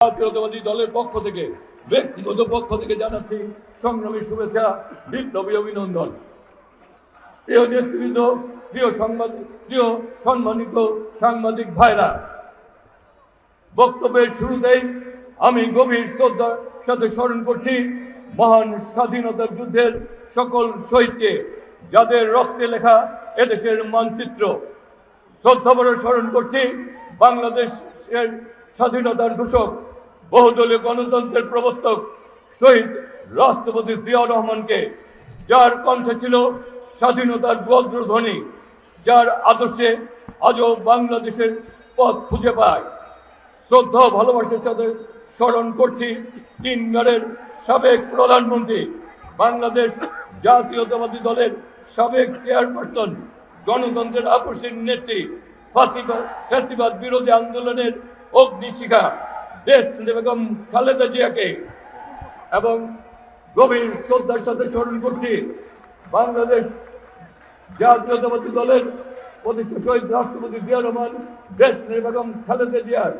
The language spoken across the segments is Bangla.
জাতীয়তাবাদী দলের পক্ষ থেকে ব্যক্তিগত পক্ষ থেকে জানাচ্ছি সংগ্রামী শুভেচ্ছা, বিপ্লবী অভিনন্দন। প্রিয় নেতৃবৃন্দ, প্রিয় সম্মানিত সাংবাদিক ভাইরা, বক্তব্যের শুরুতেই আমি গভীর শ্রদ্ধার সাথে স্মরণ করছি মহান স্বাধীনতা যুদ্ধের সকল শহীদকে, যাদের রক্তে লেখা এদেশের মানচিত্র। শ্রদ্ধাভরে স্মরণ করছি বাংলাদেশের স্বাধীনতার ঘোষক, বহুদলীয় গণতন্ত্রের প্রবর্তক শহীদ রাষ্ট্রপতি জিয়াউর রহমানকে, যার কণ্ঠে ছিল স্বাধীনতার বজ্রধ্বনি, যার আদর্শে আজও বাংলাদেশের পথ খুঁজে পায়। শ্রদ্ধা ও ভালোবাসার সাথে স্মরণ করছি তিনবারের সাবেক প্রধানমন্ত্রী, বাংলাদেশ জাতীয়তাবাদী দলের সাবেক চেয়ারপারসন, গণতন্ত্রের আপসীর নেত্রী, ফ্যাসিবাদ বিরোধী আন্দোলনের অগ্নিশিখা দেশনেত্রী বেগম খালেদা জিয়াকে, এবং গভীর শ্রদ্ধার সাথে স্মরণ করছি বাংলাদেশ জাতীয়তাবাদী দলের প্রতিষ্ঠা শহীদ রাষ্ট্রপতি জিয়া রহমান, দেশনেত্রী বেগম খালেদা জিয়ার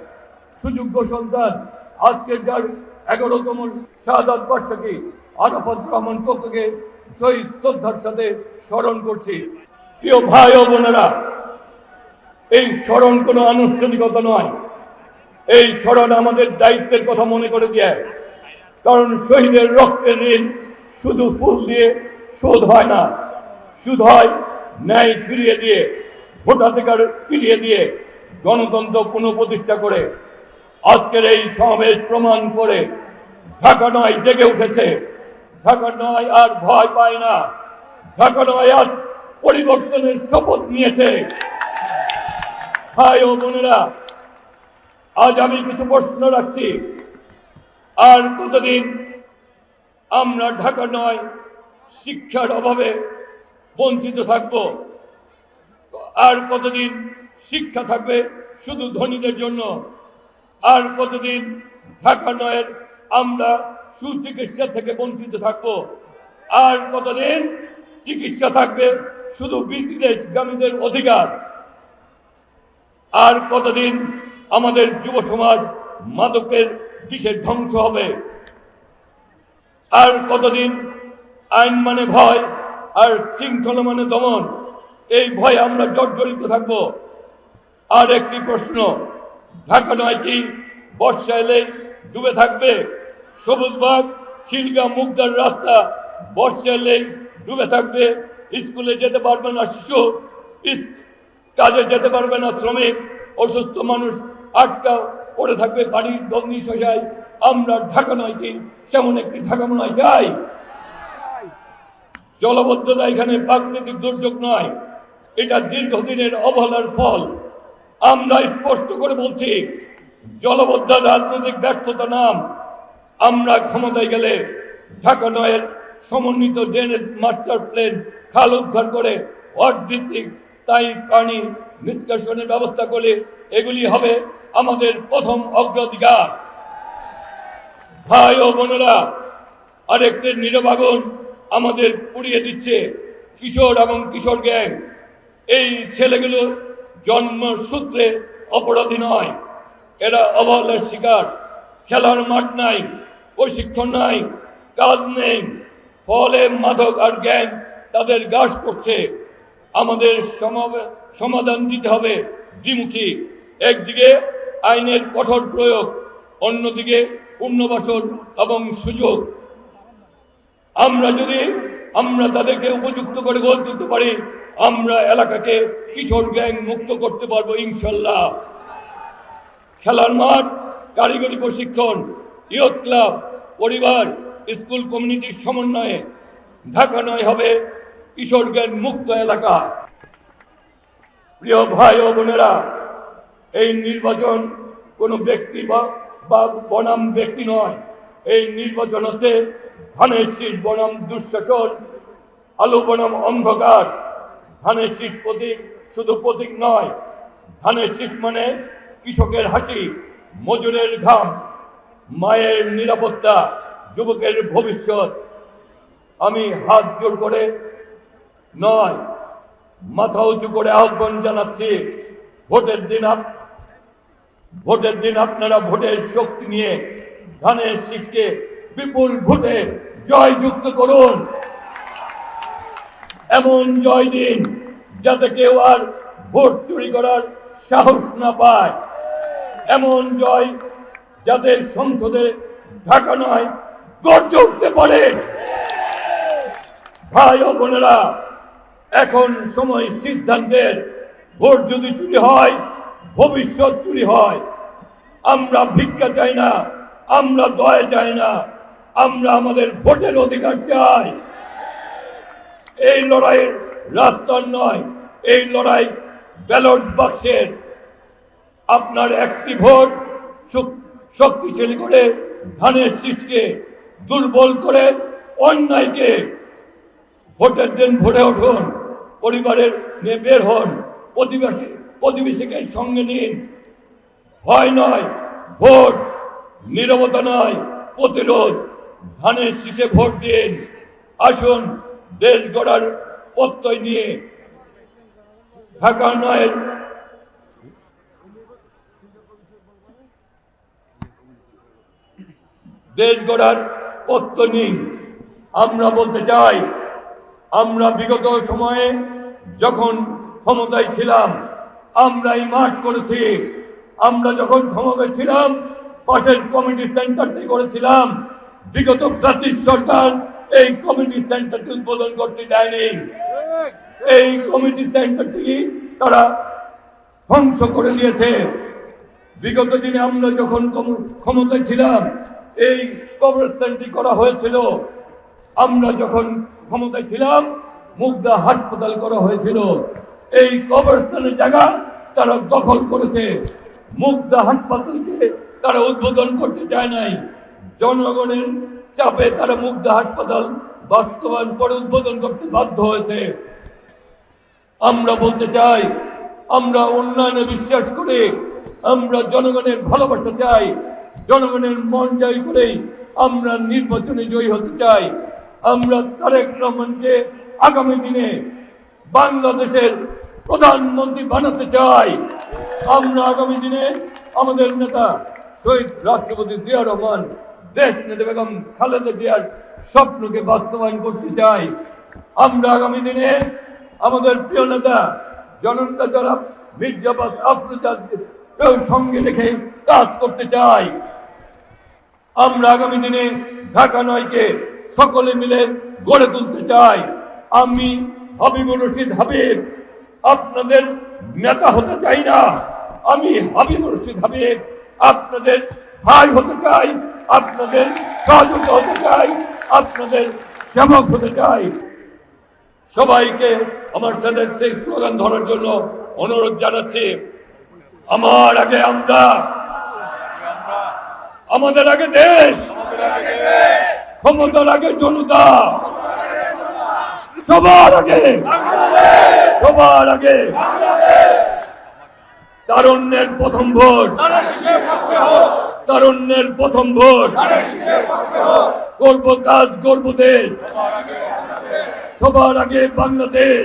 সুযোগ্য সন্তান, আজকের যার 11তম শাহাদাত বার্ষিকী আরাফাত রহমান কক্ককে শহীদ শ্রদ্ধার সাথে স্মরণ করছি। প্রিয় ভাই ও বোনেরা, এই স্মরণ কোনো আনুষ্ঠানিকতা নয়, এই স্মরণ আমাদের দায়িত্বের কথা মনে করে দেয়। কারণ শহীদের রক্তের ঋণ শুধু ফুল দিয়ে শোধ হয় না, শুধু হয় ন্যায় ফিরিয়ে দিয়ে, ভোটাধিকার ফিরিয়ে দিয়ে, গণতন্ত্র পুনঃপ্রতিষ্ঠা করে। আজকের এই সমাবেশ প্রমাণ করে ঢাকা নয় জেগে উঠেছে, ঢাকা নয় আর ভয় পায় না, ঢাকা নয় আজ পরিবর্তনের শপথ নিয়েছে। ভাই ও বোনেরা, আজ আমি কিছু প্রশ্ন রাখছি। আর কতদিন আমরা ঢাকা নয় শিক্ষার অভাবে বঞ্চিত থাকব? আর কতদিন শিক্ষা থাকবে শুধু ধনীদের জন্য? আর কতদিন ঢাকা নয়ের আমরা সুচিকিৎসা থেকে বঞ্চিত থাকব? আর কতদিন চিকিৎসা থাকবে শুধু বিদেশগামীদের অধিকার? আর কতদিন আমাদের যুব সমাজ মাদকের বিষে ধ্বংস হবে? আর কতদিন আইন মানে ভয় আর শৃঙ্খলা মানে দমন, এই ভয়ে আমরা জর্জরিত থাকব? আর একটি প্রশ্ন, ঢাকা নয় কি বর্ষা এলেই ডুবে থাকবে? সবুজবাগ, খিলগা, মুগদার রাস্তা বর্ষা এলেই ডুবে থাকবে। স্কুলে যেতে পারবে না শিশু, কাজে যেতে পারবে না শ্রমিক, অসুস্থ মানুষ আটকা পড়ে থাকবে বাড়ির অগ্নি শোষায়। আমরা ঢাকা নয় কি সেমন একটি ঢাকা নয় চাই? জলবদ্ধতা এখানে প্রাকৃতিক দুর্যোগ নয়, এটা দীর্ঘদিনের অবহেলার ফল। আমরা স্পষ্ট করে বলছি, জলবদ্ধ রাজনৈতিক ব্যর্থতা নাম। আমরা ক্ষমতায় গেলে ঢাকা নয়ের সমন্বিত ড্রেনেজ মাস্টার প্ল্যান, খাল উদ্ধার করে অর্ধভিত্তিক স্থায়ী পানি নিষ্কাশনের ব্যবস্থা করে, এগুলি হবে আমাদের প্রথম অগ্রাধিকার। ভাই ও বোনেরা, আরেকটি নীরব আগুন আমাদের পুড়িয়ে দিচ্ছে কিশোর এবং কিশোর গ্যাং। এই ছেলেগুলো জন্মসূত্রে অপরাধী নয়, এরা অবহেলার শিকার। খেলার মাঠ নাই, প্রশিক্ষণ নাই, কাজ নেই, ফলে মাদক আর গ্যাং তাদের গ্রাস করছে। আমাদের সমাধান দিতে হবে দ্বিমুখী। একদিকে আইনের কঠোর প্রয়োগ, অন্যদিকে পুনর্বাসন এবং সুযোগ। আমরা তাদেরকে উপযুক্ত করে গড়ে তুলতে পারি, আমরা এলাকাকে কিশোর গ্যাং মুক্ত করতে পারবো ইনশাল্লাহ। খেলার মাঠ, কারিগরি প্রশিক্ষণ, ইয়ুথ ক্লাব, পরিবার, স্কুল কমিউনিটির সমন্বয়ে ঢাকা নয় হবে কিশোর গ্যাং মুক্ত এলাকা। প্রিয় ভাই ও বোনেরা, এই নির্বাচন কোনো ব্যক্তি বা বনাম ব্যক্তি নয়। এই নির্বাচন হচ্ছে ধানের শীষ বনাম দুঃশাসন, আলো বনাম অন্ধকার। ধানের শীষ প্রতীক শুধু প্রতীক নয়, ধানের শীষ মানে কৃষকের হাসি, মজুরের ঘাম, মায়ের নিরাপত্তা, যুবকের ভবিষ্যৎ। আমি হাত জোর করে নয়, মাথা উঁচু করে আহ্বান জানাচ্ছি, ভোটের দিন ভোটের দিন আপনারা ভোটের শক্তি নিয়ে ধানের শীষকে বিপুল ভোটে জয়যুক্ত করুন। এমন জয় দিন যাতে কেউ আর ভোট চুরি করার সাহস না পায়। এমন জয় যাতে সংসদে ঢাকা নয় গর্জে উঠতে পারে। ভাই ও বোনেরা, এখন সময় সিদ্ধান্তের। ভোট যদি চুরি হয়, ভবিষ্যৎ চুরি হয়। আমরা ভিক্ষা চাই না, আমরা দয়া চাই না, আমরা আমাদের ভোটের অধিকার চাই। এই লড়াইয়ের রাস্তার নয়, এই লড়াই ব্যালট বাক্সের। আপনার একটি ভোট শক্তিশালী করে ধানের শীষকে, দুর্বল করে অন্যায়কে। ভোটের দিন ভোরে উঠুন, পরিবারের নিয়ে বের হন, প্রতিবেশীকে সঙ্গে নিন। ভয় নয় ভোট, নীরবতা নয় প্রতিরোধ। ধানের শীষে ভোট দিন। আসুন দেশ গড়ার প্রত্যয় নিয়ে ঢাকা নয় দেশ গড়ার প্রত্যয় নিন। আমরা বলতে চাই, আমরা বিগত সময়ে যখন ক্ষমতায় ছিলাম আমরাই মাঠ করেছি। আমরা যখন ক্ষমতায় ছিলাম পাশের কমিটি সেন্টারটি করেছিলাম। বিগত ফ্যাসিস্ট সরকার এই কমিটি সেন্টারটি উদ্বোধন করতে দেয়নি। এই কমিটি সেন্টারটি তারা ধ্বংস করে দিয়েছে। বিগত দিনে আমরা যখন ক্ষমতায় ছিলাম এই কবরস্থানটি করা হয়েছিল। আমরা যখন ক্ষমতায় ছিলাম মুগদা হাসপাতাল করা হয়েছিল। এই কবরস্থানের জায়গা তারা দখল করেছে। মুগদা হাসপাতালকে তারা উদ্বোধন করতে চায় নাই। জনগণের চাপে তারা মুগদা হাসপাতাল বাস্তবায়ন পরে উদ্বোধন করতে বাধ্য হয়েছে। আমরা বলতে চাই, আমরা উন্নয়নে বিশ্বাস করি, আমরা জনগণের ভালোবাসা চাই। জনগণের মন জয় করেই আমরা নির্বাচনে জয়ী হতে চাই। আমরা তারেক রহমানকে আগামী দিনে বাংলাদেশের প্রধানমন্ত্রী বানাতে চাই। আমরা আগামী দিনে আমাদের নেতা শহীদ রাষ্ট্রপতি জিয়া রহমান, দেশ নেতা বেগম খালেদা জিয়ার স্বপ্নকে বাস্তবায়ন করতে চাই। আমরা আগামী দিনে আমাদের প্রিয় নেতা জননেতা যারা মির্জা আব্বাস আফরোজাকে সঙ্গে রেখে কাজ করতে চাই। আমরা আগামী দিনে ঢাকা নয়কে সকলে মিলে গড়ে তুলতে চাই। আমি হাবিবুর রশিদ হাবিব আপনাদের নেতা হতে চাই না। আমি হাবিবুর রশিদ হাবিব আপনাদের ভাই হতে চাই, আপনাদের সহযোগিতা হতে চাই, আপনাদের সেবক হতে চাই। সবাইকে আমার সাথে সেই স্লোগান ধরার জন্য অনুরোধ জানাচ্ছি। আমার আগে আমরা, আমাদের আগে দেশ, ক্ষমতার আগে জনতা, সবার আগে, সবার আগে তারুণ্যের প্রথম ভোট, তারুণ্যের প্রথম ভোট। করব কাজ, করব দেশ, সবার আগে বাংলাদেশ।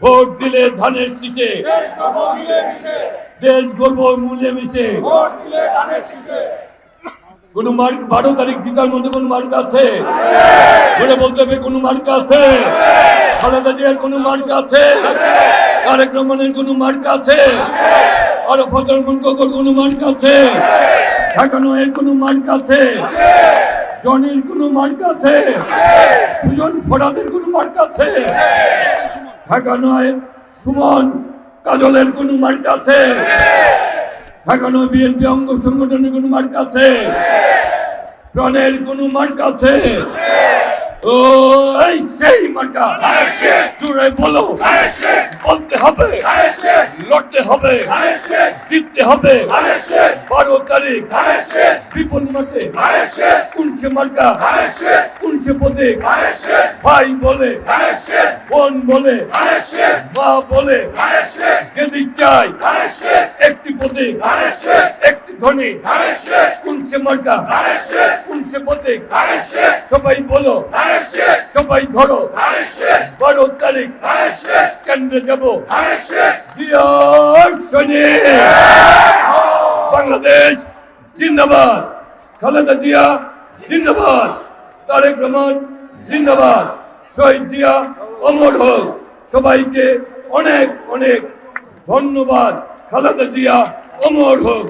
ভোট দিলে ধানের শীষে, দেশ গর্ব মূল্যে মিশে। কোন মার্ক 12 তারিখ জিতার মধ্যে কোন মার্ক আছে বলে বলতে হবে? কোন মার্ক আছে? খালেদা জিয়ার কোন মার্ক আছে? তারেক রহমানের কোন মার্ক আছে? আরাফাত রহমান কোকর কোন মার্ক আছে? ঢাকা নয়ের কোন মার্ক আছে? জনির কোন মার্ক আছে? সুজন ফরাদের কোন মার্ক আছে? ঢাকা নয় সুমন কাজলের কোন মার্ক আছে? ঢাকা নয় বিএনপি অঙ্গ সংগঠনের কোন মার্ক আছে? প্রাণের কোন মার্ক আছে? ও এই সেই মার্কা, জোরে বলো, বলতে হবে, লড়তে হবে, জিততে হবে। 12 তারিখ বিপুল মতে কুলছে মার্কা, কুলছে প্রতীক। ভাই বলে, বোন বলে, মা বলে, যেদিক চাই একটি প্রতীক, একটি ধ্বনি কোনছে মার্কা কোনছে প্রতীক সবাই বলো সবাই ধরো 12 তারিখ কেন্দ্রে যাবো জিয়ার সৈনিক বাংলাদেশ জিন্দাবাদ খালেদা জিয়া জিন্দাবাদ তারেক রহমান জিন্দাবাদ শহীদ জিয়া অমর হোক সবাইকে অনেক অনেক ধন্যবাদ খালেদা জিয়া অমর হোক